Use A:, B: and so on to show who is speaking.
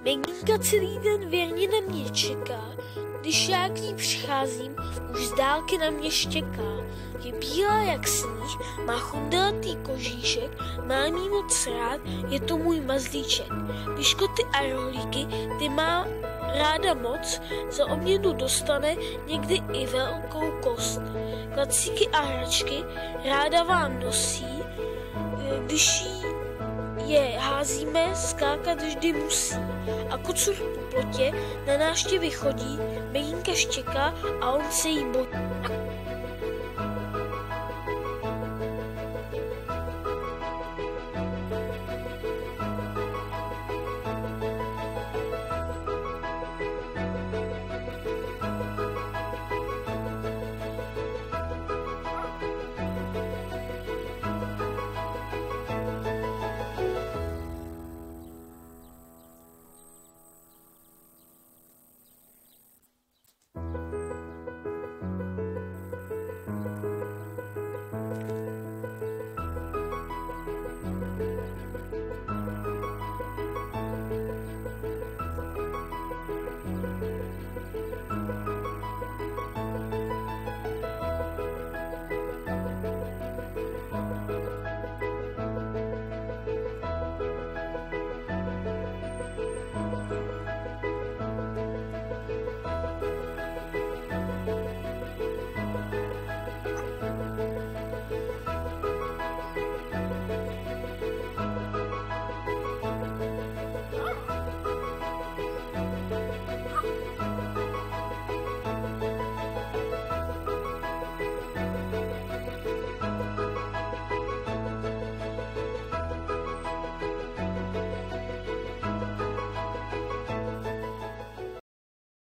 A: Meginka celý den věrně na mě čeká, když já k ní přicházím, už z dálky na mě štěká. Je bílá jak sníh, má chundelatý kožíšek, mám jí moc rád, je to můj mazlíček. Piškoty a rohlíky, ty má ráda moc, za obědu dostane někdy i velkou kost. Klacíky a hračky ráda vám nosí, když je házíme, skákat vždy musí. A kocur po plotě na návštěvy chodí, Meginka štěká a on se jí bojí.